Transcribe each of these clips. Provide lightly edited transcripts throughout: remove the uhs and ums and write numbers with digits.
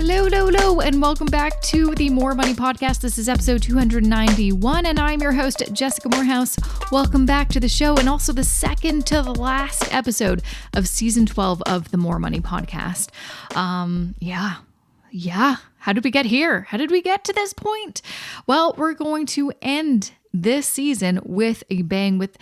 Hello, and welcome back to the More Money Podcast. This is episode 291, and I'm your host, Jessica Morehouse. Welcome back to the show, and also the second to the last episode of season 12 of the More Money Podcast. Yeah. How did we get here? How did we get to this point? Well, we're going to end this season with a bang with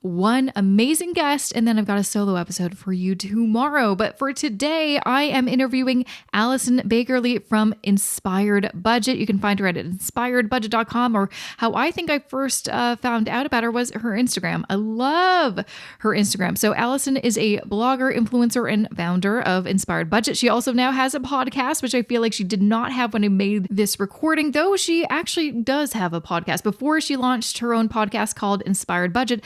one amazing guest, and then I've got a solo episode for you tomorrow. But for today, I am interviewing Allison Baggerly from Inspired Budget. You can find her at inspiredbudget.com, or how I think I first found out about her was her Instagram. I love her Instagram. So Allison is a blogger, influencer, and founder of Inspired Budget. She also now has a podcast, which I feel like she did not have when I made this recording, though she actually does have a podcast before she launched her own podcast called Inspired Budget.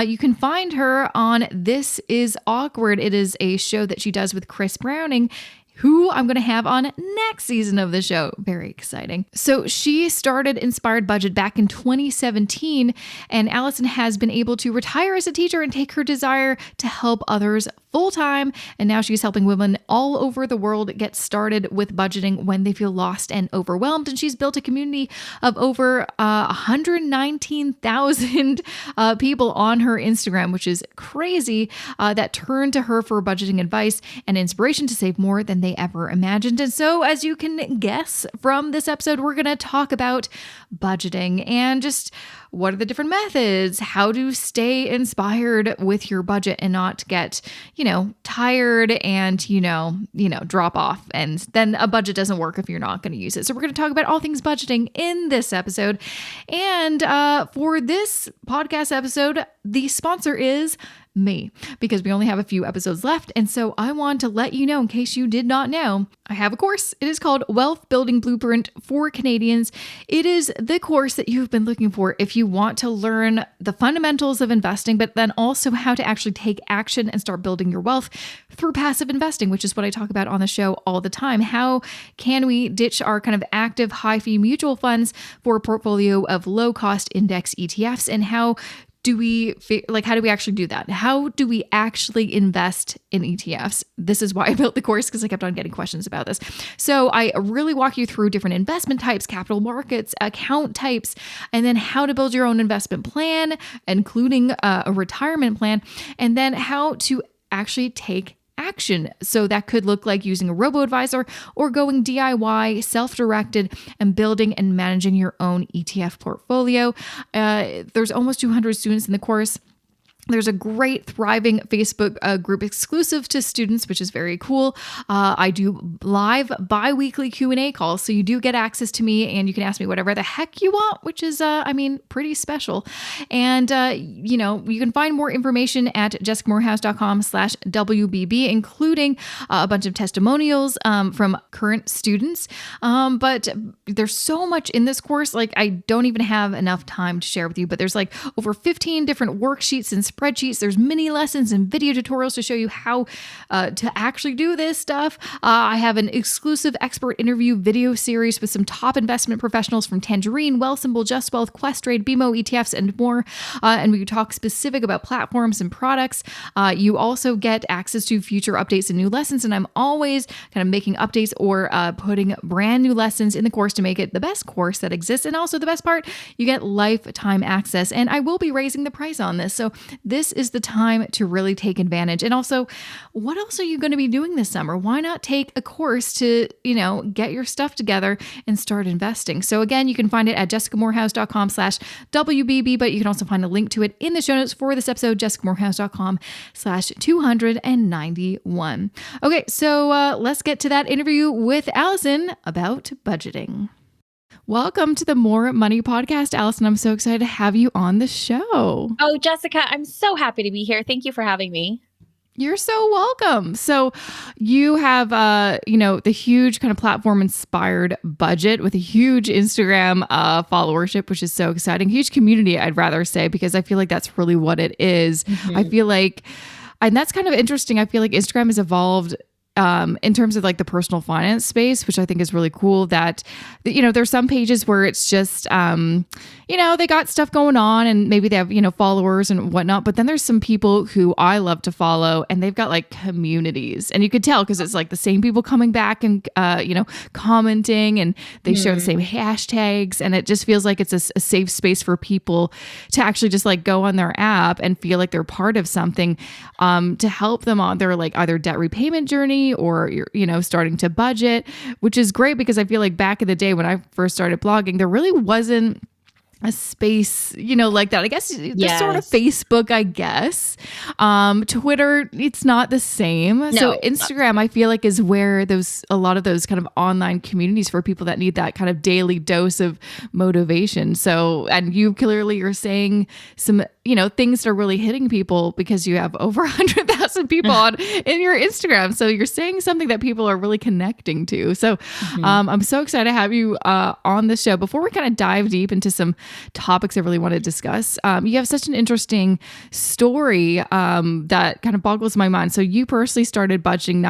You can find her on This Is Awkward. It is a show that she does with Chris Browning, who I'm going to have on next season of the show. Very exciting. So she started Inspired Budget back in 2017, and Allison has been able to retire as a teacher and take her desire to help others full-time. And now she's helping women all over the world get started with budgeting when they feel lost and overwhelmed. And she's built a community of over 119,000 people on her Instagram, which is crazy, that turn to her for budgeting advice and inspiration to save more than they ever imagined. And so, as you can guess from this episode, we're going to talk about budgeting and just what are the different methods, how to stay inspired with your budget and not get, tired and, drop off. And then a budget doesn't work if you're not going to use it. So we're going to talk about all things budgeting in this episode. And for this podcast episode, the sponsor is me, because we only have a few episodes left. And so I want to let you know, in case you did not know, I have a course. It is called Wealth Building Blueprint for Canadians. It is the course that you've been looking for if you want to learn the fundamentals of investing, but then also how to actually take action and start building your wealth through passive investing, which is what I talk about on the show all the time. How can we ditch our kind of active high fee mutual funds for a portfolio of low cost index ETFs, and how do we actually do that? How do we actually invest in ETFs? This is why I built the course, because I kept on getting questions about this. So I really walk you through different investment types, capital markets, account types, and then how to build your own investment plan, including a retirement plan, and then how to actually take action. So that could look like using a robo-advisor or going DIY, self-directed, and building and managing your own ETF portfolio. There's almost 200 students in the course. There's a great, thriving Facebook group exclusive to students, which is very cool. I do live bi-weekly Q&A calls, so you do get access to me, and you can ask me whatever the heck you want, which is, pretty special. And, you can find more information at jessicamorehouse.com/WBB, including a bunch of testimonials from current students. But there's so much in this course, I don't even have enough time to share with you, but there's over 15 different worksheets and spreadsheets. There's mini lessons and video tutorials to show you how to actually do this stuff. I have an exclusive expert interview video series with some top investment professionals from Tangerine, Wealthsimple, Just Wealth, Questrade, BMO, ETFs, and more. And we talk specific about platforms and products. You also get access to future updates and new lessons. And I'm always kind of making updates or putting brand new lessons in the course to make it the best course that exists. And also the best part, you get lifetime access. And I will be raising the price on this. So this is the time to really take advantage. And also, what else are you going to be doing this summer? Why not take a course to, get your stuff together and start investing? So again, you can find it at jessicamorehouse.com/WBB, but you can also find a link to it in the show notes for this episode, jessicamorehouse.com/291. Okay, so let's get to that interview with Allison about budgeting. Welcome to the More Money Podcast, Allison. I'm so excited to have you on the show. Oh, Jessica, I'm so happy to be here. Thank you for having me. You're so welcome. So you have, the huge kind of platform Inspired Budget with a huge Instagram followership, which is so exciting. Huge community, I'd rather say, because I feel like that's really what it is. Mm-hmm. I feel like, and that's kind of interesting. I feel like Instagram has evolved in terms of like the personal finance space, which I think is really cool, that, there's some pages where it's just, they got stuff going on and maybe they have, followers and whatnot. But then there's some people who I love to follow and they've got like communities, and you could tell because it's like the same people coming back and, commenting, and they share the same hashtags. And it just feels like it's a safe space for people to actually just like go on their app and feel like they're part of something, to help them on their like either debt repayment journey or, starting to budget, which is great because I feel like back in the day when I first started blogging, there really wasn't a space, like that. I guess there's sort of Facebook, I guess. Twitter, it's not the same. No. So Instagram, I feel like, is where a lot of those kind of online communities for people that need that kind of daily dose of motivation. So, and you clearly are saying some, things that are really hitting people because you have over 100,000 people in your Instagram. So you're saying something that people are really connecting to. So I'm so excited to have you on the show. Before we kind of dive deep into some topics I really want to discuss, you have such an interesting story that kind of boggles my mind. So you personally started budgeting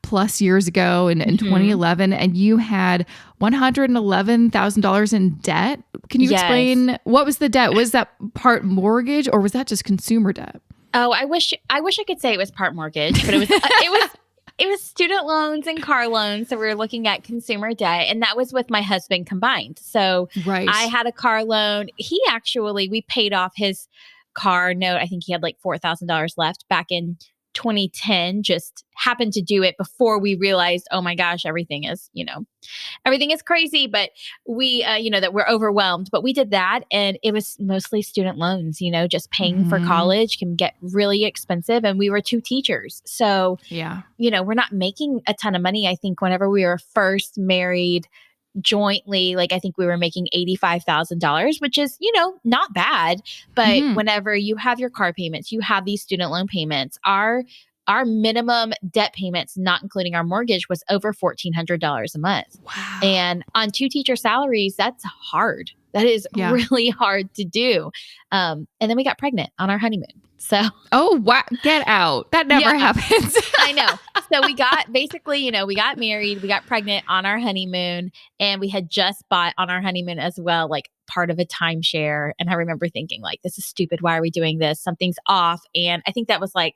9+ years ago in 2011, and you had $111,000 in debt. Can you explain what was the debt? Was that part mortgage or was that just consumer debt? Oh, I wish I could say it was part mortgage, but it was student loans and car loans. So we were looking at consumer debt, and that was with my husband combined. So I had a car loan. We paid off his car note. I think he had like $4,000 left back in 2010. Just happened to do it before we realized, oh my gosh, everything is crazy, but we, that we're overwhelmed. But we did that, and it was mostly student loans. Just paying for college can get really expensive, and we were two teachers. So, we're not making a ton of money. I think whenever we were first married jointly, like I think we were making $85,000, which is, not bad. But whenever you have your car payments, you have these student loan payments, our minimum debt payments, not including our mortgage, was over $1,400 a month. Wow. And on two teacher salaries, that's hard. That is really hard to do. And then we got pregnant on our honeymoon. So, oh, wow. Get out. That never happens. I know. So we got we got married, we got pregnant on our honeymoon, and we had just bought on our honeymoon as well, like part of a timeshare. And I remember thinking like, this is stupid. Why are we doing this? Something's off. And I think that was like,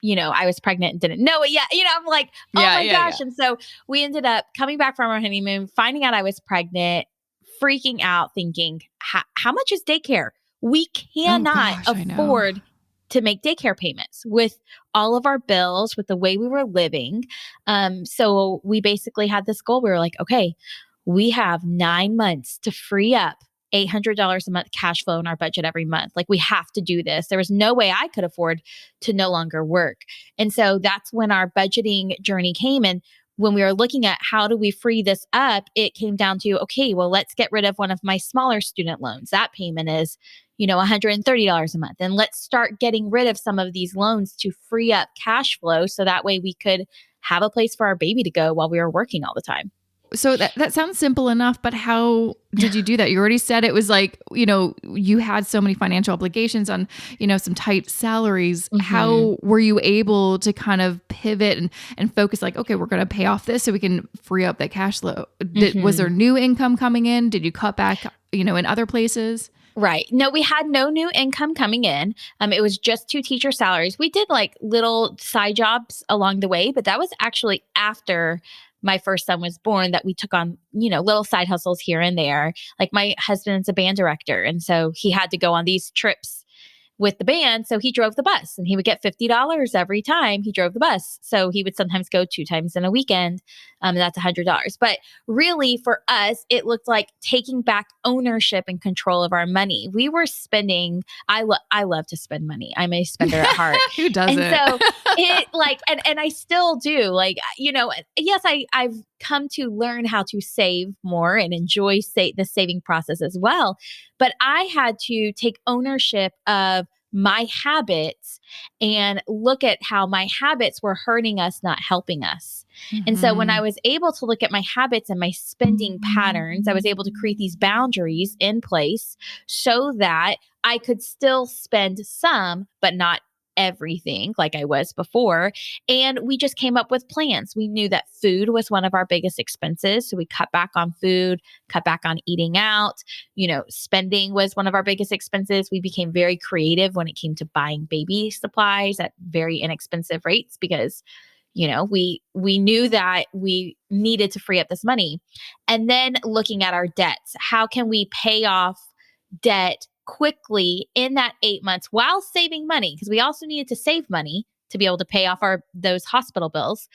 I was pregnant and didn't know it yet. I'm like, oh my gosh. Yeah. And so we ended up coming back from our honeymoon, finding out I was pregnant, freaking out, thinking, how much is daycare? We cannot afford to make daycare payments with all of our bills, with the way we were living. So we basically had this goal. We were like, okay, we have 9 months to free up $800 a month cash flow in our budget every month. Like, we have to do this. There was no way I could afford to no longer work. And so that's when our budgeting journey came. And when we were looking at how do we free this up, it came down to, okay, well, let's get rid of one of my smaller student loans. That payment is, $130 a month. And let's start getting rid of some of these loans to free up cash flow. So that way we could have a place for our baby to go while we were working all the time. So that sounds simple enough, but how did you do that? You already said it was like, you had so many financial obligations on, some tight salaries. How were you able to kind of pivot and focus like, okay, we're going to pay off this so we can free up that cash flow? Was there new income coming in? Did you cut back, in other places? Right. No, we had no new income coming in. It was just two teacher salaries. We did like little side jobs along the way, but that was actually after my first son was born that we took on, little side hustles here and there. Like, my husband's a band director, and so he had to go on these trips with the band. So he drove the bus, and he would get $50 every time he drove the bus. So he would sometimes go 2 times in a weekend. And that's $100. But really, for us, it looked like taking back ownership and control of our money. We were spending. I love to spend money. I'm a spender at heart. Who doesn't? And so it and I still do. Like, yes, I've come to learn how to save more and enjoy the saving process as well. But I had to take ownership of my habits and look at how my habits were hurting us, not helping us. And so when I was able to look at my habits and my spending patterns, I was able to create these boundaries in place so that I could still spend some, but not everything like I was before. And we just came up with plans. We knew that food was one of our biggest expenses. So we cut back on food, cut back on eating out. Spending was one of our biggest expenses. We became very creative when it came to buying baby supplies at very inexpensive rates because we knew that we needed to free up this money. And then looking at our debts, how can we pay off debt quickly in that 8 months while saving money? Because we also needed to save money to be able to pay off those hospital bills.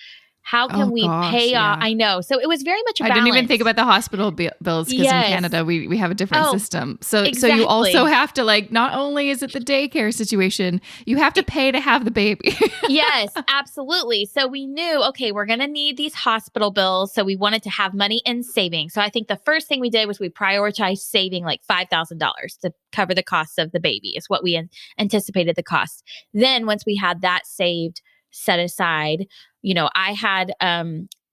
How can Oh we gosh, pay off? yeah. I know. So it was very much a I didn't even think balance. about the hospital bills because in Yes. Canada we have a different Oh, system. So you also exactly. have to not only is it the daycare situation, you have to pay to have the baby. Yes, absolutely. So we knew, okay, we're going to need these hospital bills. So we wanted to have money in savings. So I think the first thing we did was we prioritized saving like $5,000 to cover the costs of the baby, is what we anticipated the cost. Then once we had that saved, set aside, I had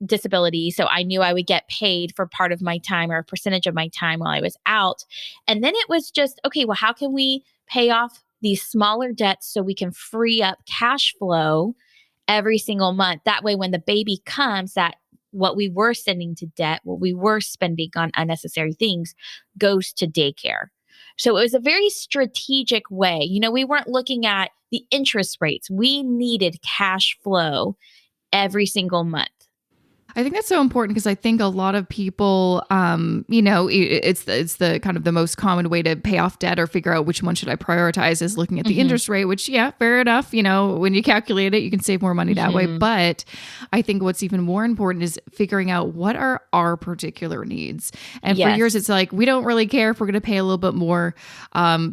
disability. So I knew I would get paid for part of my time or a percentage of my time while I was out. And then it was just, okay, well, how can we pay off these smaller debts so we can free up cash flow every single month? That way, when the baby comes, that what we were sending to debt, what we were spending on unnecessary things goes to daycare. So it was a very strategic way. We weren't looking at the interest rates. We needed cash flow every single month. I think that's so important because I think a lot of people, it's the kind of the most common way to pay off debt or figure out which one should I prioritize is looking at the Mhm. interest rate, which, yeah, fair enough. When you calculate it, you can save more money that way. Mhm. But I think what's even more important is figuring out what are our particular needs. And for years, Yes. it's like, we don't really care if we're going to pay a little bit more,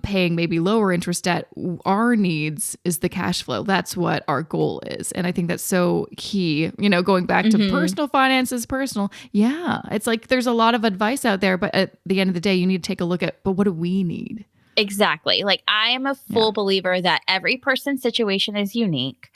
paying maybe lower interest debt. Our needs is the cash flow. That's what our goal is. And I think that's so key, going back to Mhm. personal finances, personal. Yeah. It's like there's a lot of advice out there, but at the end of the day, you need to take a look at, but what do we need? Exactly. Like I am a Yeah. full believer that every person's situation is unique.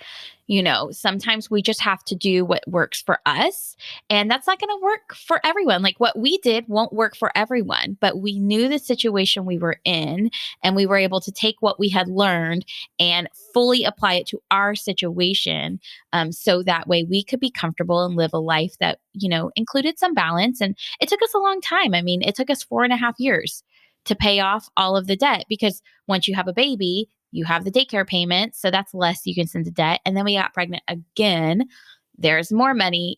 Sometimes we just have to do what works for us, and that's not going to work for everyone. Like what we did won't work for everyone, but we knew the situation we were in, and we were able to take what we had learned and fully apply it to our situation. So that way we could be comfortable and live a life that, included some balance. And it took us a long time. I mean, it took us 4.5 years to pay off all of the debt because once you have a baby, you have the daycare payment. So that's less you can send to debt. And then we got pregnant again. There's more money,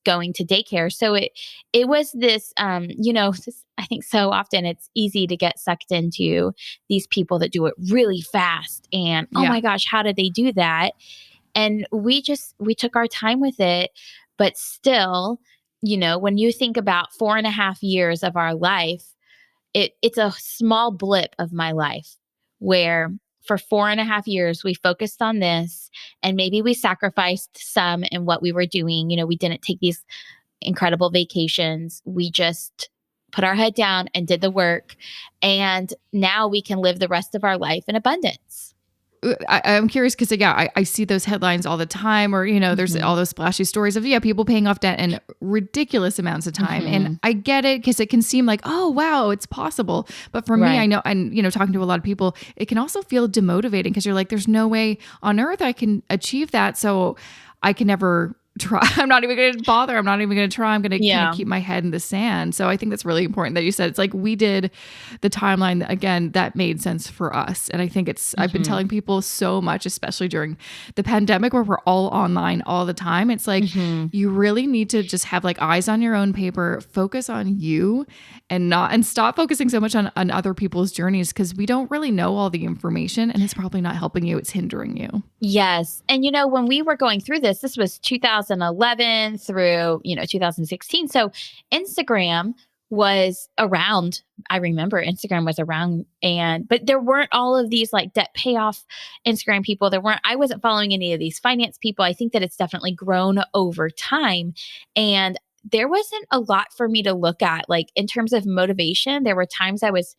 going to daycare. So it was this, I think so often it's easy to get sucked into these people that do it really fast. And oh Yeah. my gosh, how did they do that? And we took our time with it. But still, when you think about 4.5 years of our life, it's a small blip of my life where for 4.5 years we focused on this, and maybe we sacrificed some in what we were doing. We didn't take these incredible vacations. We just put our head down and did the work, and now we can live the rest of our life in abundance. I'm curious because, yeah, I see those headlines all the time, or, there's Mhm. all those splashy stories of, yeah, people paying off debt in ridiculous amounts of time. And Mhm. I get it because it can seem like, oh, wow, it's possible. But for me, I Right. know, and, talking to a lot of people, it can also feel demotivating because you're like, there's no way on earth I can achieve that. So I can never try. I'm not even going to bother. I'm not even going to try. I'm going to kind of Yeah. keep my head in the sand. So I think that's really important that you said it's like we did the timeline again that made sense for us. And I think I've been Mhm. telling people so much, especially during the pandemic where we're all online all the time. It's like Mhm. you really need to just have like eyes on your own paper, focus on you and stop focusing so much on other people's journeys because we don't really know all the information and it's probably not helping you. It's hindering you. Yes. And when we were going through this was 2011 through, 2016. So Instagram was around. I remember Instagram was around, but there weren't all of these like debt payoff Instagram people. I wasn't following any of these finance people. I think that it's definitely grown over time. And there wasn't a lot for me to look at. Like in terms of motivation, there were times I was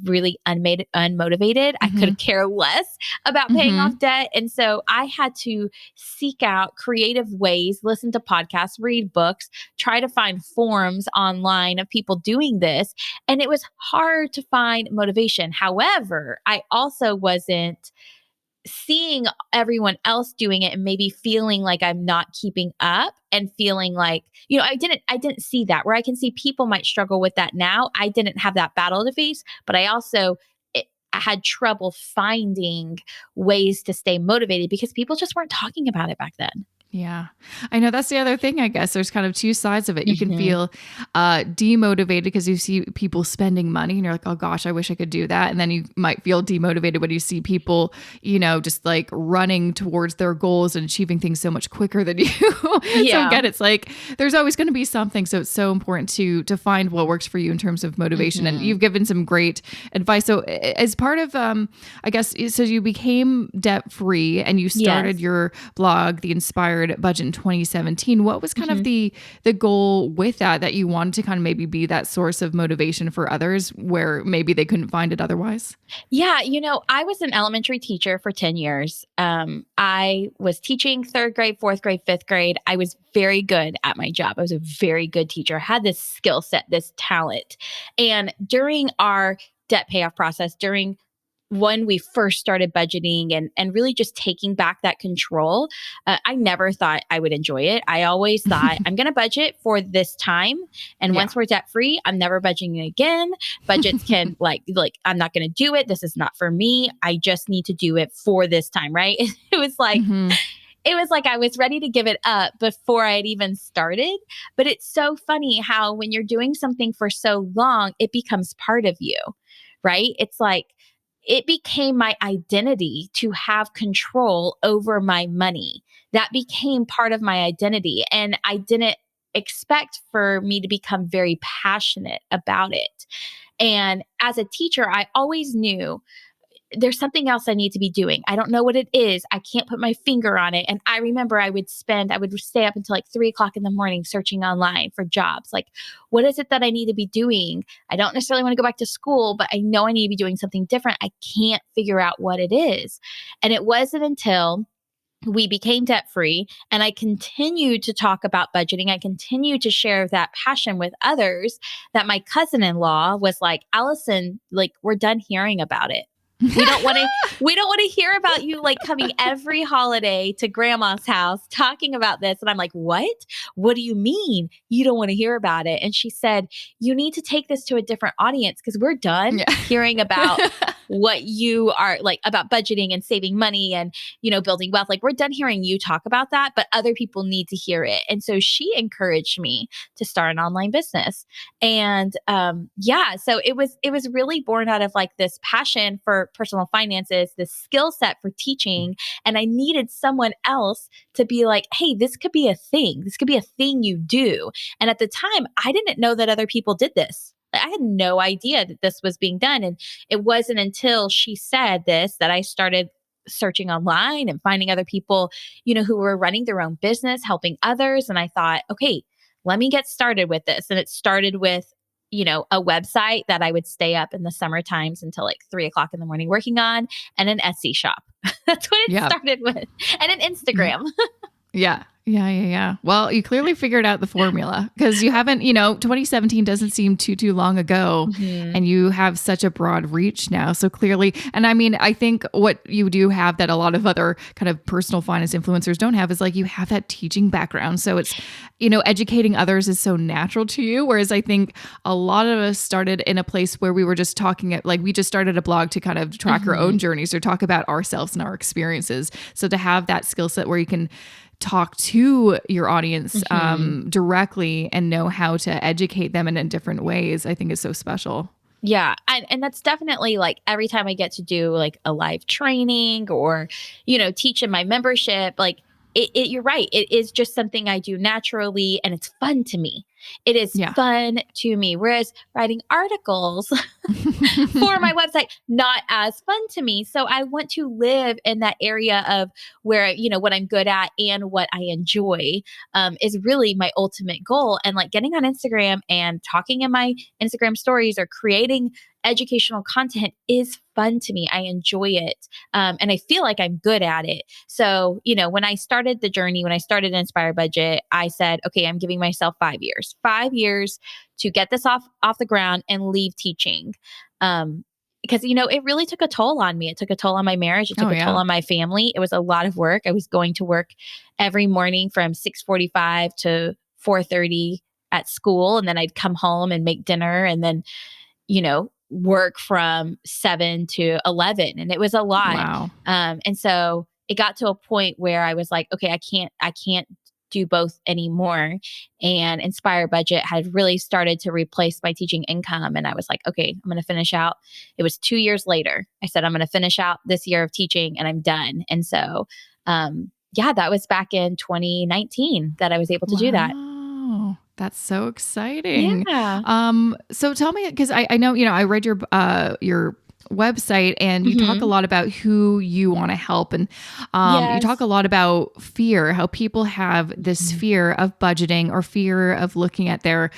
really unmotivated. I Mm-hmm. could care less about paying Mm-hmm. off debt. And so I had to seek out creative ways, listen to podcasts, read books, try to find forums online of people doing this. And it was hard to find motivation. However, I also wasn't seeing everyone else doing it and maybe feeling like I'm not keeping up and feeling like, I didn't see that where I can see people might struggle with that now. I didn't have that battle to face, but I had trouble finding ways to stay motivated because people just weren't talking about it back then. Yeah. I know that's the other thing, I guess. There's kind of two sides of it. You can Mhm. feel demotivated because you see people spending money and you're like, oh gosh, I wish I could do that. And then you might feel demotivated when you see people, just like running towards their goals and achieving things so much quicker than you. So Yeah. again, it's like there's always going to be something. So it's so important to find what works for you in terms of motivation. And Mhm. you've given some great advice. So as part of, I guess, so you became debt free and you started Yes. your blog, The Inspired Budget, in 2017. What was kind of Mhm. the goal with that you wanted to kind of maybe be that source of motivation for others where maybe they couldn't find it otherwise? Yeah, I was an elementary teacher for 10 years. I was teaching third grade, fourth grade, fifth grade. I was very good at my job. I was a very good teacher. I had this skill set, this talent. And during our debt payoff process, during when we first started budgeting and really just taking back that control, I never thought I would enjoy it. I always thought I'm going to budget for this time, and Yeah. once we're debt free, I'm never budgeting again. Budgets can like I'm not going to do it. This is not for me. I just need to do it for this time, right? It was like Hmm. it was like I was ready to give it up before I had even started. But it's so funny how when you're doing something for so long, it becomes part of you, right? It's like it became my identity to have control over my money. That became part of my identity. And I didn't expect for me to become very passionate about it. And as a teacher, I always knew there's something else I need to be doing. I don't know what it is. I can't put my finger on it. And I remember I would stay up until like 3 o'clock in the morning searching online for jobs. Like, what is it that I need to be doing? I don't necessarily want to go back to school, but I know I need to be doing something different. I can't figure out what it is. And it wasn't until we became debt free and I continued to talk about budgeting. I continued to share that passion with others that my cousin in law was like, Allison, like, we're done hearing about it. We don't want to we don't want to hear about you like coming every holiday to grandma's house talking about this. And I'm like, "What? What do you mean you don't want to hear about it?" And she said, "You need to take this to a different audience because we're done Yeah. hearing about what you are like about budgeting and saving money and building wealth. Like we're done hearing you talk about that, but other people need to hear it." And so she encouraged me to start an online business. And yeah, so it was really born out of like this passion for personal finances, this skill set for teaching. And I needed someone else to be like, hey, this could be a thing. This could be a thing you do. And at the time, I didn't know that other people did this. I had no idea that this was being done. And it wasn't until she said this that I started searching online and finding other people, who were running their own business, helping others. And I thought, okay, let me get started with this. And it started with, a website that I would stay up in the summer times until like 3 o'clock in the morning working on, and an Etsy shop. That's what it Yeah. started with, and an Yeah. Instagram. Yeah. Yeah. Yeah. Yeah. Well, you clearly figured out the formula because you haven't, 2017 doesn't seem too long ago Mhm. and you have such a broad reach now. So clearly, and I mean, I think what you do have that a lot of other kind of personal finance influencers don't have is like you have that teaching background. So it's, educating others is so natural to you. Whereas I think a lot of us started in a place where we were just talking at like we just started a blog to kind of track our own Mhm. journeys or talk about ourselves and our experiences. So to have that skill set where you can talk to your audience Mhm. directly and know how to educate them in different ways, I think is so special. Yeah. And that's definitely like every time I get to do like a live training or, teach in my membership, like you're right. It is just something I do naturally and it's fun to me. It is Yeah. fun to me. Whereas writing articles for my website, not as fun to me. So I want to live in that area of where, what I'm good at and what I enjoy is really my ultimate goal. And like getting on Instagram and talking in my Instagram stories or creating educational content is fun to me. I enjoy it. And I feel like I'm good at it. So, when I started the journey, when I started Inspire Budget, I said, okay, I'm giving myself 5 years to get this off the ground and leave teaching. Um, because, it really took a toll on me. It took a toll on my marriage. It took Oh, a toll yeah. on my family. It was a lot of work. I was going to work every morning from 6:45 to 4:30 at school. And then I'd come home and make dinner and then, work from 7 to 11. And it was a lot. Wow. And so it got to a point where I was like, okay, I can't do both anymore. And Inspire Budget had really started to replace my teaching income. And I was like, okay, I'm going to finish out. It was 2 years later. I said, I'm going to finish out this year of teaching and I'm done. And so, yeah, that was back in 2019 that I was able to do that. Wow. That's so exciting. Yeah. So tell me, because I know, I read your website and you talk a lot about who you want to help. And you talk Yes. a lot about fear, how people have this fear of budgeting or fear of looking at their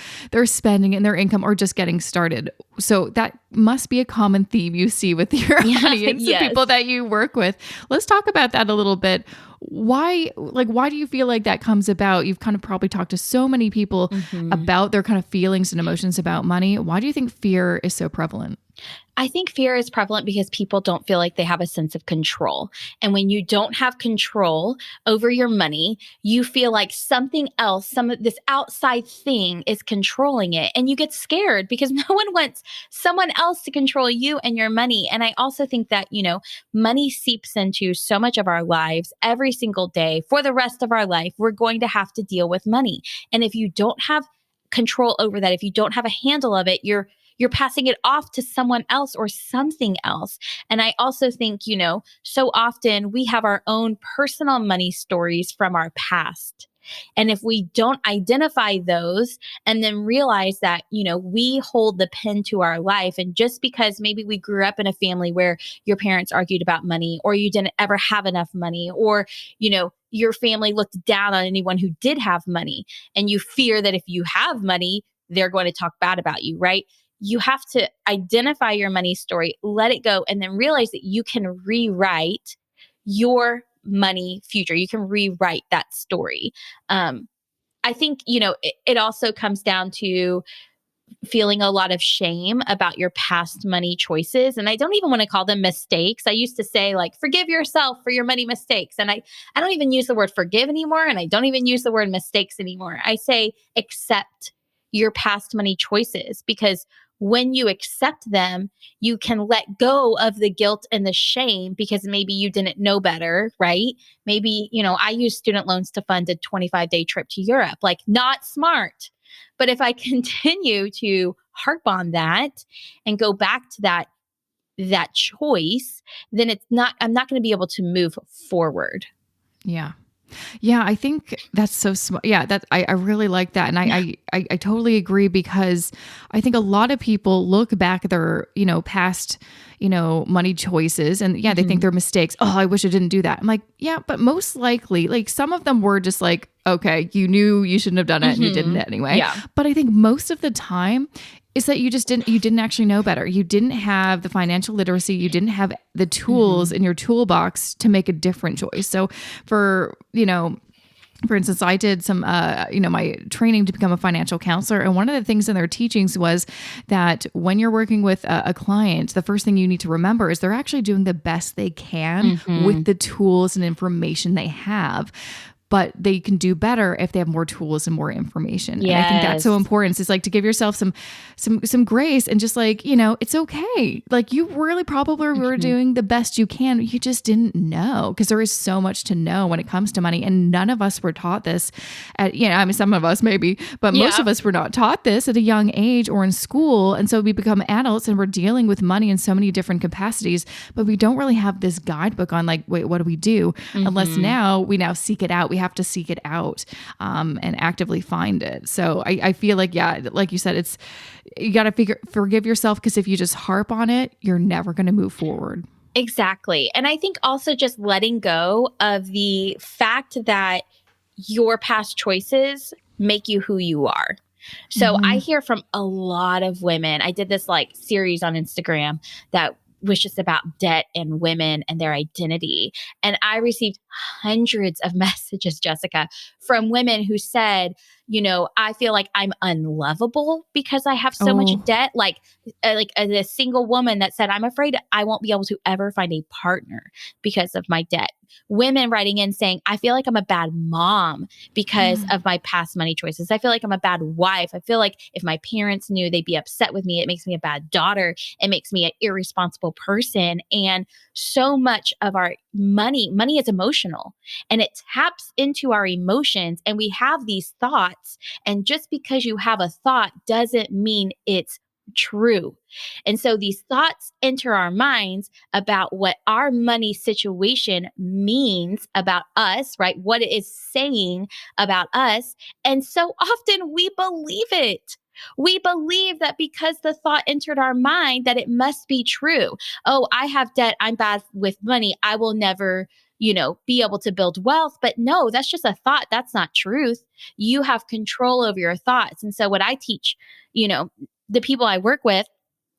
spending and their income or just getting started. So that must be a common theme you see with your audience and people that you work with. Let's talk about that a little bit. Why do you feel like that comes about? You've kind of probably talked to so many people about their kind of feelings and emotions about money. Why do you think fear is so prevalent? I think fear is prevalent because people don't feel like they have a sense of control. And when you don't have control over your money, you feel like something else, some of this outside thing is controlling it. And you get scared because no one wants someone else to control you and your money. And I also think that, money seeps into so much of our lives every single day. For the rest of our life, we're going to have to deal with money. And if you don't have control over that, if you don't have a handle of it, you're passing it off to someone else or something else. And I also think, so often we have our own personal money stories from our past. And if we don't identify those and then realize that, we hold the pen to our life. And just because maybe we grew up in a family where your parents argued about money, or you didn't ever have enough money, or, your family looked down on anyone who did have money, and you fear that if you have money, they're going to talk bad about you, right? You have to identify your money story, let it go, and then realize that you can rewrite your money future. You can rewrite that story. I think, it also comes down to feeling a lot of shame about your past money choices. And I don't even want to call them mistakes. I used to say, like, forgive yourself for your money mistakes. And I don't even use the word forgive anymore. And I don't even use the word mistakes anymore. I say accept your past money choices, because when you accept them, you can let go of the guilt and the shame because maybe you didn't know better, right? Maybe, I used student loans to fund a 25-day trip to Europe, like, not smart. But if I continue to harp on that and go back to that choice, then I'm not going to be able to move forward. Yeah. Yeah, I think that's so smart. Yeah, I really like that. And I totally agree, because I think a lot of people look back at their, past, money choices, and they think they're mistakes. Oh, I wish I didn't do that. I'm like, yeah, but most likely, like, some of them were just like, okay, you knew you shouldn't have done it and you didn't anyway. Yeah. But I think most of the time is that you didn't actually know better. You didn't have the financial literacy. You didn't have the tools in your toolbox to make a different choice. So for instance, I did some, my training to become a financial counselor. And one of the things in their teachings was that when you're working with a client, the first thing you need to remember is they're actually doing the best they can with the tools and information they have. But they can do better if they have more tools and more information. Yes. And I think that's so important. It's like to give yourself some grace and just like, it's okay. Like, you really probably were doing the best you can. You just didn't know, because there is so much to know when it comes to money. And none of us were taught this at, some of us maybe, but most of us were not taught this at a young age or in school. And so we become adults and we're dealing with money in so many different capacities, but we don't really have this guidebook on, like, wait, what do we do? Unless we now seek it out. We have to seek it out and actively find it. So I feel like, like you said, you got to forgive yourself, because if you just harp on it, you're never going to move forward. Exactly. And I think also just letting go of the fact that your past choices make you who you are. So I hear from a lot of women. I did this like series on Instagram that was just about debt and women and their identity. And I received hundreds of messages, Jessica, from women who said, I feel like I'm unlovable because I have so much Oh, debt. Like as a single woman that said, I'm afraid I won't be able to ever find a partner because of my debt. Women writing in saying, I feel like I'm a bad mom because of my past money choices. I feel like I'm a bad wife. I feel like if my parents knew, they'd be upset with me. It makes me a bad daughter. It makes me an irresponsible person. And so much of our money is emotional, and it taps into our emotions, and we have these thoughts. And just because you have a thought doesn't mean it's true. And so these thoughts enter our minds about what our money situation means about us, right? What it is saying about us. And so often we believe it. We believe that because the thought entered our mind that it must be true. Oh, I have debt. I'm bad with money. I will never, be able to build wealth. But no, that's just a thought. That's not truth. You have control over your thoughts. And so what I teach, the people I work with,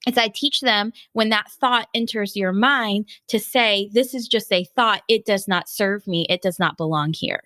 is I teach them when that thought enters your mind to say, this is just a thought. It does not serve me. It does not belong here.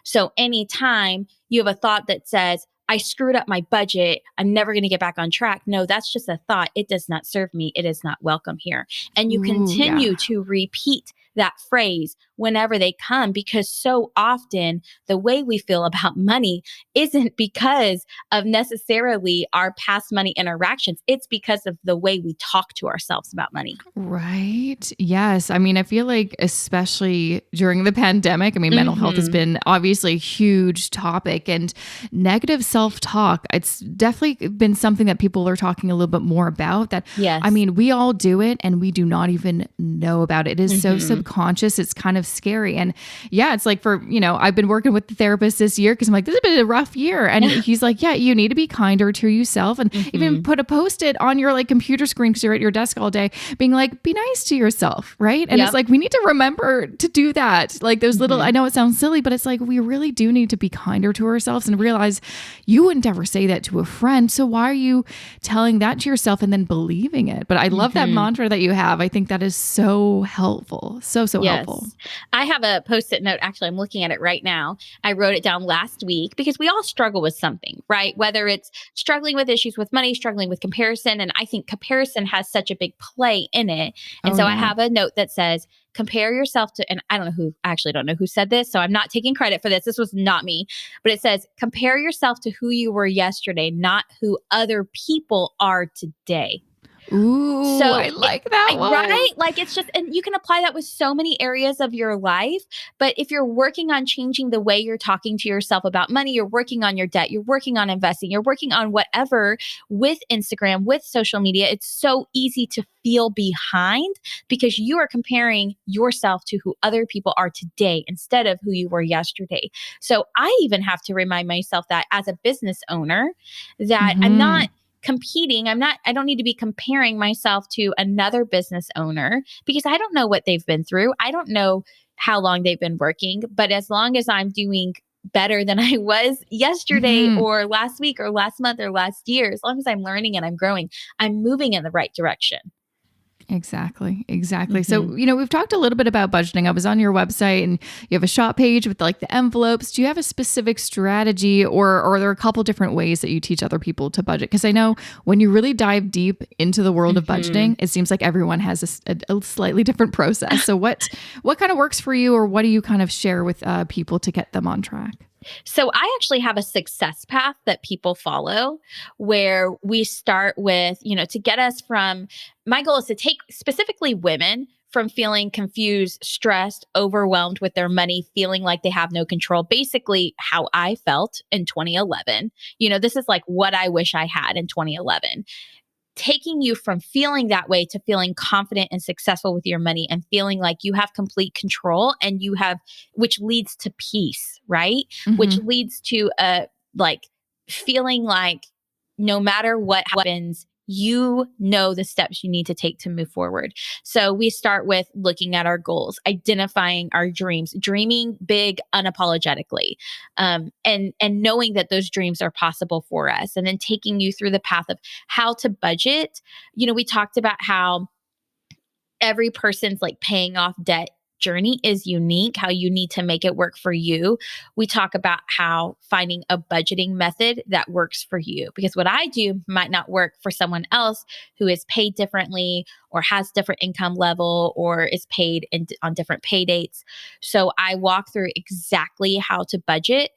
So anytime you have a thought that says, I screwed up my budget, I'm never going to get back on track. No, that's just a thought. It does not serve me. It is not welcome here. And you ooh, yeah. continue to repeat that phrase whenever they come, because so often the way we feel about money isn't because of necessarily our past money interactions. It's because of the way we talk to ourselves about money. Right. Yes. I mean, I feel like, especially during the pandemic, I mean, mental health has Hmm. been obviously a huge topic, and negative self talk. It's definitely been something that people are talking a little bit more about. That, I Yes. mean, we all do it and we do not even know about it. It is so Hmm. subconscious. It's kind of scary. And yeah, it's like I've been working with the therapist this year because I'm like, this has been a rough year. And he's like, yeah, you need to be kinder to yourself, and even Hmm. put a post it on your like computer screen because you're at your desk all day, being like, be nice to yourself, right? And it's Yep. like, we need to remember to do that. Like those little, I Hmm. know it sounds silly, but it's like, we really do need to be kinder to ourselves and realize you wouldn't ever say that to a friend. So why are you telling that to yourself and then believing it? But I love that Hmm. mantra that you have. I think that is so helpful. So, so helpful. Yes. I have a post-it note. Actually, I'm looking at it right now. I wrote it down last week because we all struggle with something, right? Whether it's struggling with issues with money, struggling with comparison. And I think comparison has such a big play in it. And Oh, so I yeah. have a note that says, compare yourself to, and I actually don't know who said this. So I'm not taking credit for this. This was not me, but it says, compare yourself to who you were yesterday, not who other people are today. Ooh, I So, like that one. right? Like it's just, and you can apply that with so many areas of your life. But if you're working on changing the way you're talking to yourself about money, you're working on your debt, you're working on investing, you're working on whatever with Instagram, with social media, it's so easy to feel behind because you are comparing yourself to who other people are today instead of who you were yesterday. So I even have to remind myself that as a business owner, that I'm Hmm. not competing. I don't need to be comparing myself to another business owner because I don't know what they've been through. I don't know how long they've been working, but as long as I'm doing better than I was yesterday Hmm. or last week or last month or last year, as long as I'm learning and I'm growing, I'm moving in the right direction. Exactly. Exactly. Hmm. So, we've talked a little bit about budgeting. I was on your website and you have a shop page with like the envelopes. Do you have a specific strategy, or are there a couple different ways that you teach other people to budget? Because I know when you really dive deep into the world of Hmm. budgeting, it seems like everyone has a slightly different process. So what kind of works for you, or what do you kind of share with people to get them on track? So I actually have a success path that people follow where we start with, to get us from, my goal is to take specifically women from feeling confused, stressed, overwhelmed with their money, feeling like they have no control. Basically, how I felt in 2011. This is like what I wish I had in 2011, taking you from feeling that way to feeling confident and successful with your money and feeling like you have complete control, and which leads to peace, right? Which Hmm. leads to like feeling like no matter what happens, you know the steps you need to take to move forward. So we start with looking at our goals, identifying our dreams, dreaming big unapologetically, and knowing that those dreams are possible for us, and then taking you through the path of how to budget. We talked about how every person's like paying off debt journey is unique, how you need to make it work for you. We talk about how finding a budgeting method that works for you, because what I do might not work for someone else who is paid differently or has different income level or is paid on different pay dates. So I walk through exactly how to budget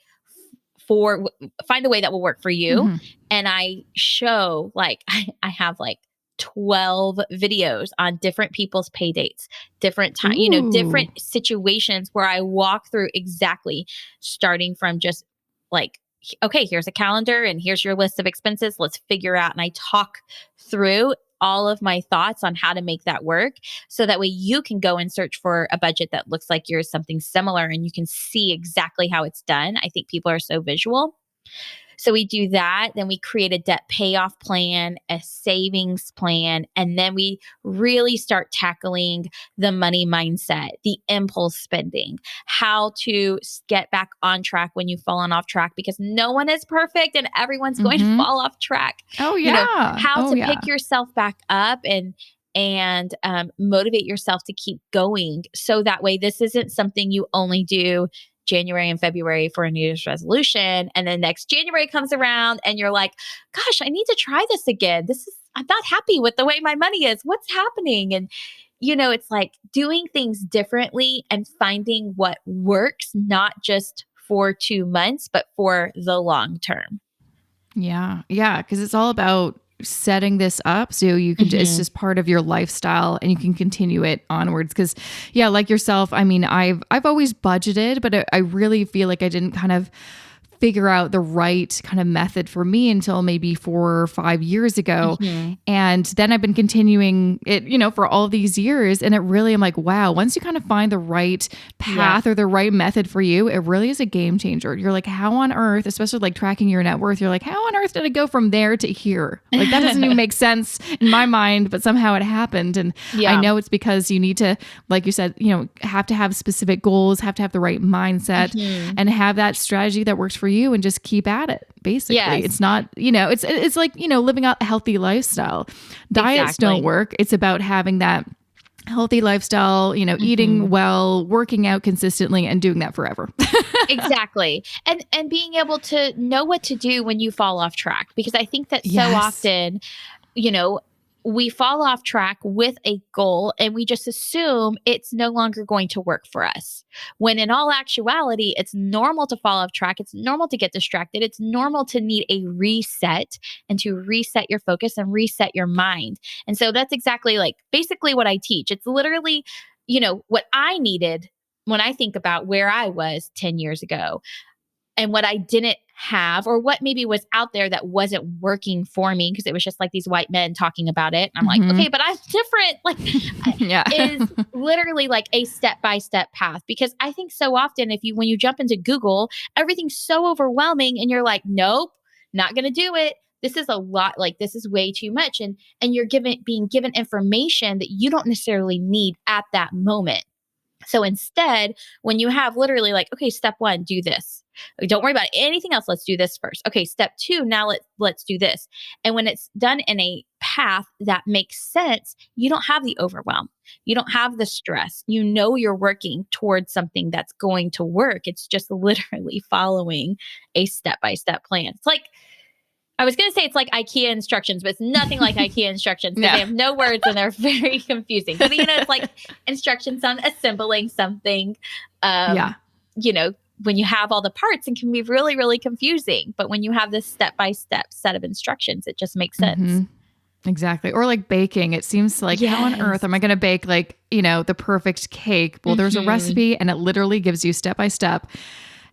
for find a way that will work for you. Mm-hmm. And I show like I have like 12 videos on different people's pay dates, different time, Ooh. different situations where I walk through exactly starting from just like, okay, here's a calendar and here's your list of expenses. Let's figure out. And I talk through all of my thoughts on how to make that work. So that way you can go and search for a budget that looks like yours, something similar, and you can see exactly how it's done. I think people are so visual. So we do that. Then we create a debt payoff plan, a savings plan, and then we really start tackling the money mindset, the impulse spending, how to get back on track when you've fallen off track, because no one is perfect and everyone's going to Mm-hmm. fall off track. Oh, yeah. How Oh, to yeah. pick yourself back up and motivate yourself to keep going. So that way, this isn't something you only do January and February for a New Year's resolution. And then next January comes around and you're like, gosh, I need to try this again. I'm not happy with the way my money is. What's happening? And, it's like doing things differently and finding what works, not just for 2 months, but for the long term. Yeah. Yeah. Because it's all about setting this up so you can, it's just part of your lifestyle and you can continue it onwards. Because, yeah, like yourself, I mean, I've always budgeted, but I really feel like I didn't kind of figure out the right kind of method for me until maybe 4 or 5 years ago. And then I've been continuing it, for all these years. And it really, I'm like, wow, once you kind of find the right path or the right method for you, it really is a game changer. You're like, how on earth, especially like tracking your net worth, you're like, how on earth did it go from there to here? Like that doesn't even make sense in my mind, but somehow it happened. And I know it's because you need to, like you said, have to have specific goals, have to have the right mindset and have that strategy that works for you and just keep at it. Basically, it's not, it's like, living a healthy lifestyle. Diets don't work. It's about having that healthy lifestyle, eating well, working out consistently and doing that forever. Exactly. And being able to know what to do when you fall off track, because I think that so often, we fall off track with a goal and we just assume it's no longer going to work for us. When in all actuality, it's normal to fall off track. It's normal to get distracted. It's normal to need a reset and to reset your focus and reset your mind. And so that's exactly like basically what I teach. It's literally, what I needed when I think about where I was 10 years ago and what I didn't have, or what maybe was out there that wasn't working for me because it was just like these white men talking about it. And I'm like, okay, but I'm different. Like, is literally like a step-by-step path. Because I think so often when you jump into Google, everything's so overwhelming and you're like, nope, not going to do it. This is a lot, like this is way too much. And you're being given information that you don't necessarily need at that moment. So instead, when you have literally like, okay, step 1, do this. Don't worry about anything else. Let's do this first. Okay, step 2, now let's do this. And when it's done in a path that makes sense, you don't have the overwhelm. You don't have the stress. You're working towards something that's going to work. It's just literally following a step-by-step plan. It's like, I was going to say it's like IKEA instructions, but it's nothing like IKEA instructions because they have no words and they're very confusing. But, it's like instructions on assembling something. When you have all the parts, it can be really, really confusing. But when you have this step-by-step set of instructions, it just makes sense. Exactly. Or like baking. It seems like, how on earth am I going to bake like, the perfect cake? Well, there's a recipe and it literally gives you step by step.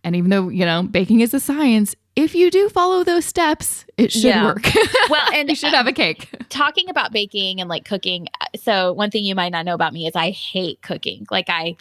And even though, baking is a science, if you do follow those steps, it should work. Well, and you should have a cake. Talking about baking and like cooking. So one thing you might not know about me is I hate cooking. Like I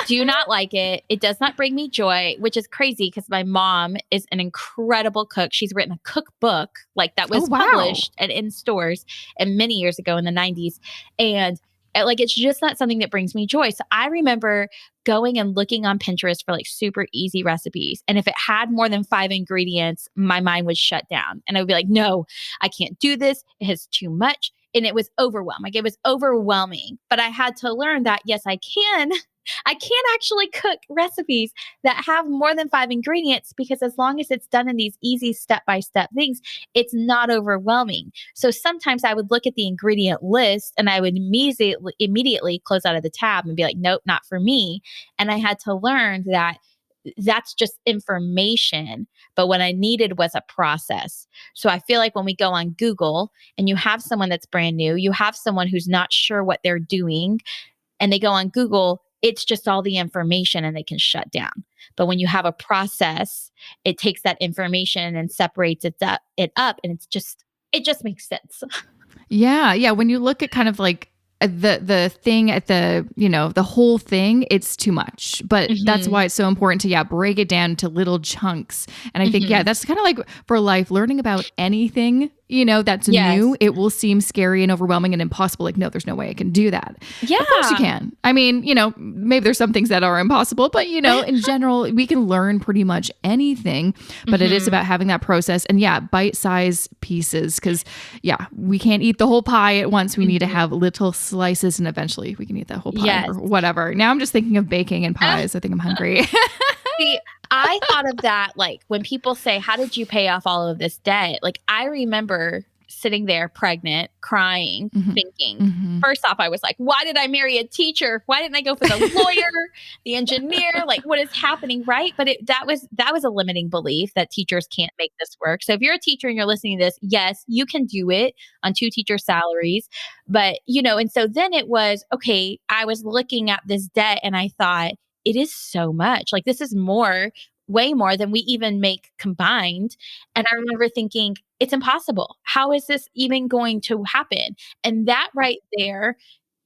do not like it. It does not bring me joy, which is crazy because my mom is an incredible cook. She's written a cookbook like that was published and in stores and many years ago in the 90s. And like, it's just not something that brings me joy. So I remember going and looking on Pinterest for like super easy recipes. And if it had more than 5 ingredients, my mind would shut down. And I would be like, no, I can't do this. It has too much. and it was overwhelming. Like, it was overwhelming. But I had to learn that, yes, I can. I can actually cook recipes that have more than 5 ingredients, because as long as it's done in these easy step by step things, it's not overwhelming. So sometimes I would look at the ingredient list and I would immediately close out of the tab and be like, nope, not for me. And I had to learn that that's just information. But what I needed was a process. So I feel like when we go on Google and you have someone that's brand new, you have someone who's not sure what they're doing, and they go on Google, it's just all the information and they can shut down. But when you have a process, it takes that information and separates it up, and it just makes sense. Yeah, yeah. When you look at kind of like the thing at the, the whole thing, it's too much. But that's Mhm. why it's so important to break it down to little chunks. And I think Mhm. that's kind of like for life, learning about anything, that's new, Yes. it will seem scary and overwhelming and impossible. Like, no, there's no way I can do that. Of course you Yeah. can. I mean, maybe there's some things that are impossible, but in general, we can learn pretty much anything, but it is Mhm. about having that process and bite-sized pieces. Cause we can't eat the whole pie at once. We need to Mhm. have little slices and eventually we can eat that whole pie Yes. or whatever. Now I'm just thinking of baking and pies. I think I'm hungry. See, I thought of that, like, when people say, "How did you pay off all of this debt?" Like, I remember sitting there pregnant, crying, hmm thinking, hmm first off, I was like, "Why did I marry a teacher? Why didn't I go for the lawyer, the engineer? Like, what is happening?" Right? But that was a limiting belief that teachers can't make this work. So if you're a teacher and you're listening to this, yes, you can do it on 2 teacher salaries. But, and so then it was, okay, I was looking at this debt and I thought, it is so much. Like, this is way more than we even make combined. And I remember thinking, it's impossible. How is this even going to happen? And that right there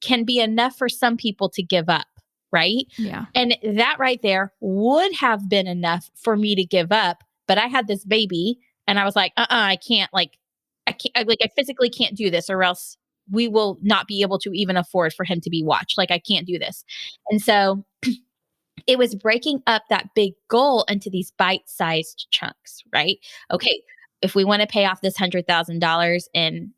can be enough for some people to give up, right? Yeah. And that right there would have been enough for me to give up. But I had this baby and I was like, I can't, I physically can't do this, or else we will not be able to even afford for him to be watched. Like, I can't do this. And so it was breaking up that big goal into these bite-sized chunks, right? Okay, if we want to pay off this $100,000 in,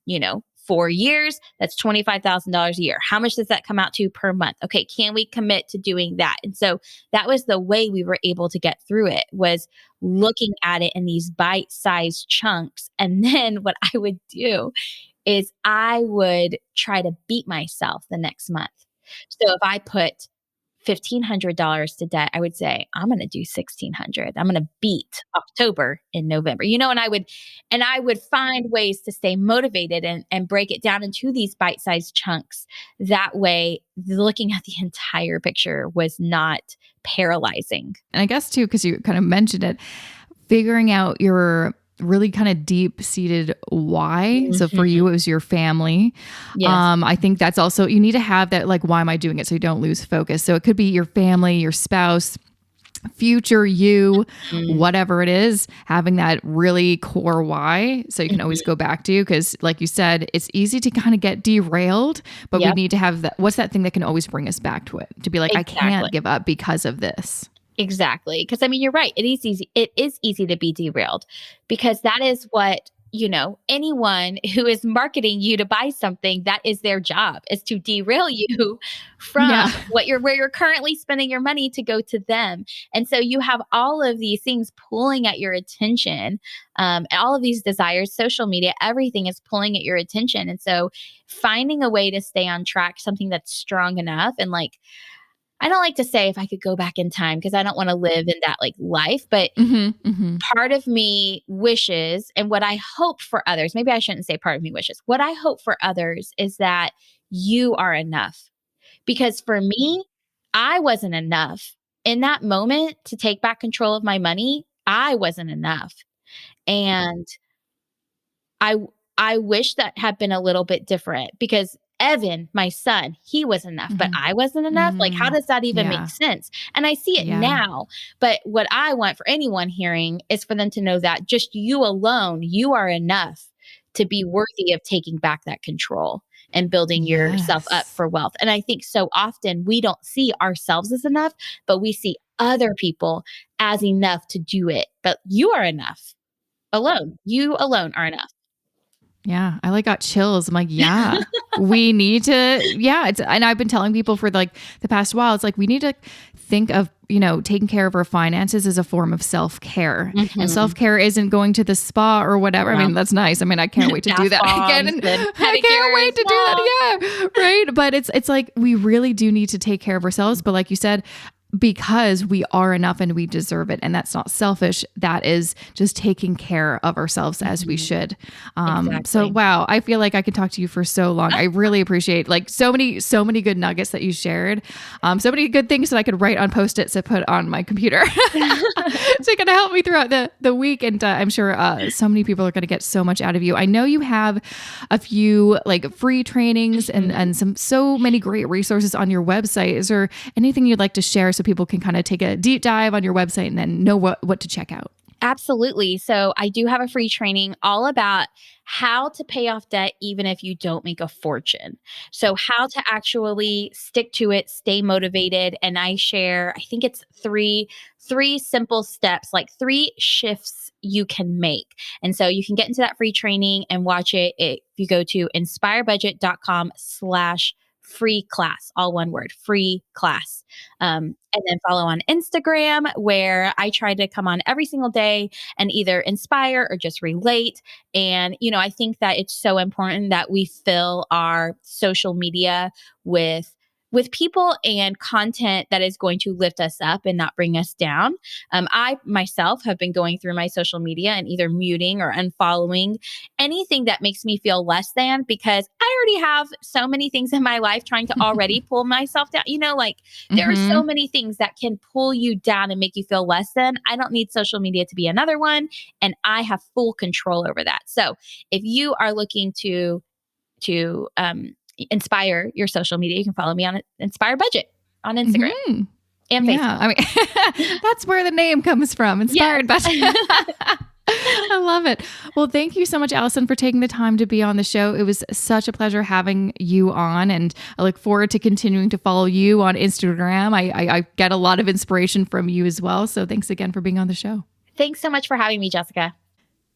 4 years, that's $25,000 a year. How much does that come out to per month? Okay, can we commit to doing that? And so that was the way we were able to get through it, was looking at it in these bite-sized chunks. And then what I would do is I would try to beat myself the next month. So if I put $1,500 to debt, I would say, I'm going to do 1,600. I'm going to beat October in November, and I would find ways to stay motivated and break it down into these bite-sized chunks. That way, looking at the entire picture was not paralyzing. And I guess too, because you kind of mentioned it, figuring out your really kind of deep seated why. So for you, Mhm. it was your family. Yes. I think that's also, you need to have that, like, why am I doing it? So you don't lose focus. So it could be your family, your spouse, future you, Mm. whatever it is, having that really core why. So you can always Mhm. go back to, because like you said, it's easy to kind of get derailed, but we Yep. need to have that. What's that thing that can always bring us back to it? To be like, I Exactly. can't give up because of this. Exactly. Because I mean, you're right. It is easy. It is easy to be derailed, because that is what, anyone who is marketing you to buy something, that is their job, is to derail you from Yeah. where you're currently spending your money to go to them. And so you have all of these things pulling at your attention, all of these desires, social media, everything is pulling at your attention. And so finding a way to stay on track, something that's strong enough, and like, I don't like to say if I could go back in time, because I don't want to live in that like life, but hmm hmm part of me wishes, and what I hope for others, maybe I shouldn't say part of me wishes. What I hope for others is that you are enough. Because for me, I wasn't enough. In that moment to take back control of my money, I wasn't enough. And I I wish that had been a little bit different, because Evan, my son, he was enough, but hmm I wasn't enough. Like, how Mm, does that even make yeah. sense? And I see it Yeah. now. But what I want for anyone hearing is for them to know that just you alone, you are enough to be worthy of taking back that control and building yourself up Yes. for wealth. And I think so often we don't see ourselves as enough, but we see other people as enough to do it. But you are enough alone. You alone are enough. Yeah, I like got chills. I'm like, yeah, we need to, yeah. And I've been telling people for like the past while, it's like we need to think of, taking care of our finances as a form of self-care. And Mhm. self-care isn't going to the spa or whatever. I Yeah. mean, that's nice. I mean, I can't wait to do Bath that again. bombs And and I can't pedicures. wait to do that. Yeah. Right. But it's like we really do need to take care of ourselves. But like you said, because we are enough and we deserve it. And that's not selfish. That is just taking care of ourselves as we Mhm. should. So Exactly. wow, I feel like I could talk to you for so long. I really appreciate like so many good nuggets that you shared. So many good things that I could write on Post-its to put on my computer to kind of help me throughout the week. And I'm sure so many people are going to get so much out of you. I know you have a few like free trainings Mhm. and so many great resources on your website. Is there anything you'd like to share so people can kind of take a deep dive on your website and then know what to check out? Absolutely. So I do have a free training all about how to pay off debt even if you don't make a fortune. So how to actually stick to it, stay motivated, and I share I think it's three simple steps, like three shifts you can make. And so you can get into that free training and watch it if you go to inspirebudget.com/free class, all one word, free class. And then follow on Instagram, where I try to come on every single day and either inspire or just relate. And, I think that it's so important that we fill our social media with people and content that is going to lift us up and not bring us down. I myself have been going through my social media and either muting or unfollowing anything that makes me feel less than, because I already have so many things in my life trying to already pull myself down. Like there are so Mm-hmm. many things that can pull you down and make you feel less than. I don't need social media to be another one. And I have full control over that. So if you are looking to inspire your social media, you can follow me on Inspire Budget on Instagram Mm-hmm. and Yeah. Facebook. I mean, that's where the name comes from. Yes. Inspired by. I love it. Well, thank you so much, Allison, for taking the time to be on the show. It was such a pleasure having you on, and I look forward to continuing to follow you on Instagram. I get a lot of inspiration from you as well. So thanks again for being on the show. Thanks so much for having me, Jessica.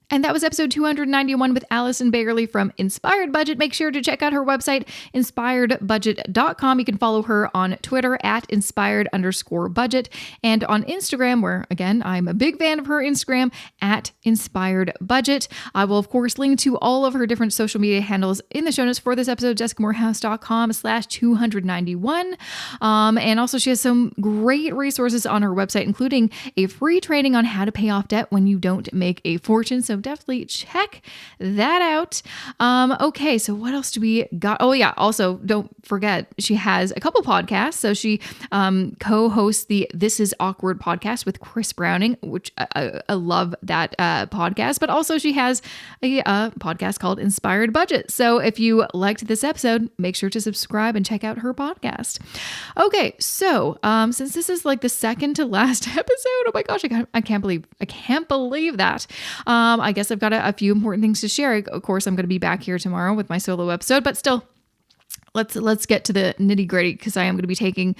And that was episode 291 with Allison Baggerly from Inspired Budget. Make sure to check out her website, inspiredbudget.com. You can follow her on Twitter at inspired_budget and on Instagram, where again, I'm a big fan of her Instagram at Inspired Budget. I will, of course, link to all of her different social media handles in the show notes for this episode, jessicamorehouse.com/291. And also, she has some great resources on her website, including a free training on how to pay off debt when you don't make a fortune. So definitely check that out. Okay, so what else do we got? Oh yeah, also don't forget she has a couple podcasts. So she co-hosts the This Is Awkward podcast with Chris Browning, which I love that podcast. But also she has a podcast called Inspired Budget. So if you liked this episode, make sure to subscribe and check out her podcast. Okay, so since this is like the second to last episode, oh my gosh, I can't believe that. I guess I've got a few important things to share. Of course, I'm going to be back here tomorrow with my solo episode, but still, let's get to the nitty gritty, because I am going to be taking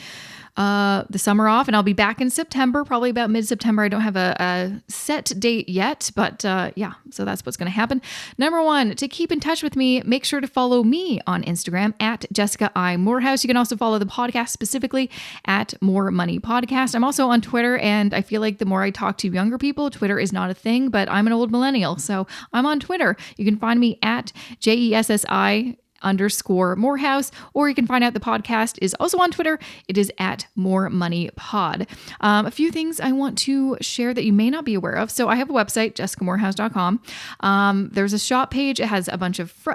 the summer off, and I'll be back in September, probably about mid-September. I don't have a set date yet, but yeah, so that's what's going to happen. Number one, to keep in touch with me, make sure to follow me on Instagram at Jessica I. Morehouse. You can also follow the podcast specifically at More Money Podcast. I'm also on Twitter, and I feel like the more I talk to younger people, Twitter is not a thing, but I'm an old millennial, so I'm on Twitter. You can find me at JESSI_Morehouse, or you can find out the podcast is also on Twitter. It is at More Money Pod. A few things I want to share that you may not be aware of. So I have a website, jessicamorehouse.com. There's a shop page. It has a bunch of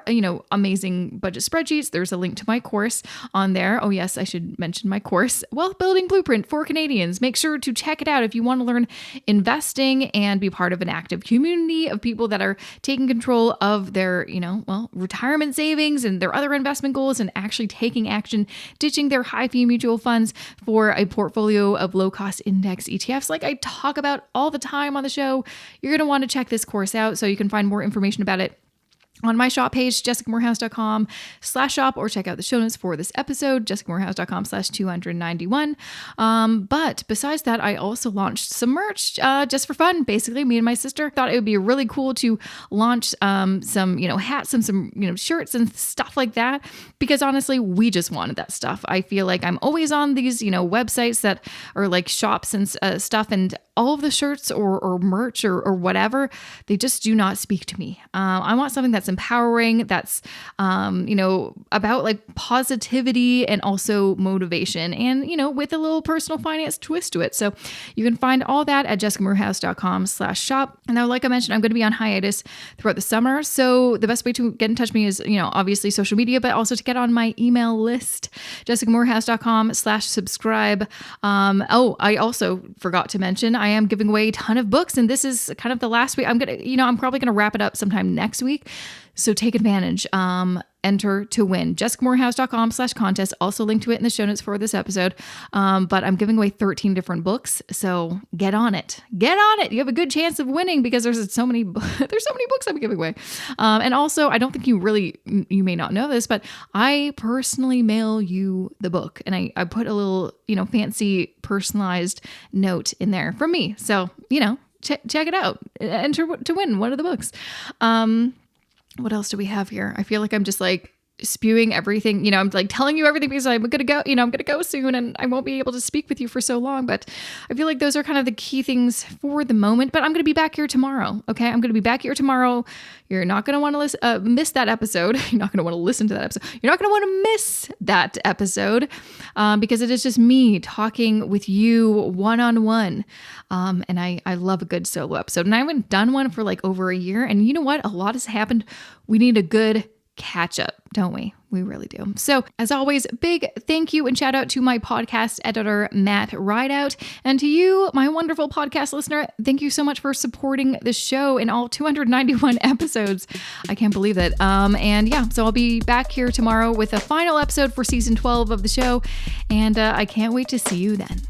amazing budget spreadsheets. There's a link to my course on there. Oh yes, I should mention my course, Wealth Building Blueprint for Canadians. Make sure to check it out if you want to learn investing and be part of an active community of people that are taking control of their retirement savings and their other investment goals, and actually taking action, ditching their high fee mutual funds for a portfolio of low cost index ETFs like I talk about all the time on the show. You're going to want to check this course out, so you can find more information about it on my shop page, jessicamorehouse.com/shop, or check out the show notes for this episode, jessicamorehouse.com/291. But besides that, I also launched some merch just for fun. Basically, me and my sister thought it would be really cool to launch some, hats and some, shirts and stuff like that, because honestly, we just wanted that stuff. I feel like I'm always on these, websites that are like shops and stuff, and all of the shirts or merch or whatever, they just do not speak to me. I want something that's empowering, that's, about like positivity and also motivation, and, with a little personal finance twist to it. So you can find all that at jessicamorehouse.com/shop. And now, like I mentioned, I'm going to be on hiatus throughout the summer. So the best way to get in touch with me is, obviously social media, but also to get on my email list, jessicamorehouse.com/subscribe. I also forgot to mention, I am giving away a ton of books, and this is kind of the last week. I'm probably gonna wrap it up sometime next week. So take advantage. Enter to win. jessicamorehouse.com/contest. Also linked to it in the show notes for this episode. But I'm giving away 13 different books. So get on it. Get on it. You have a good chance of winning because there's so many books I'm giving away. And also, I don't think you may not know this, but I personally mail you the book, and I put a little, fancy personalized note in there from me. So, check it out. Enter to win one of the books. What else do we have here? I feel like I'm just like spewing everything, I'm like telling you everything because I'm going to go, I'm going to go soon and I won't be able to speak with you for so long. But I feel like those are kind of the key things for the moment, but I'm going to be back here tomorrow. Okay. I'm going to be back here tomorrow. You're not going to want to miss that episode. You're not going to want to listen to that episode. You're not going to want to miss that episode because it is just me talking with you one-on-one. And I love a good solo episode, and I haven't done one for like over a year. And you know what? A lot has happened. We need a good catch up, don't we? We really do. So as always, big thank you and shout out to my podcast editor, Matt Rideout. And to you, my wonderful podcast listener, thank you so much for supporting the show in all 291 episodes. I can't believe it. So I'll be back here tomorrow with a final episode for season 12 of the show. And I can't wait to see you then.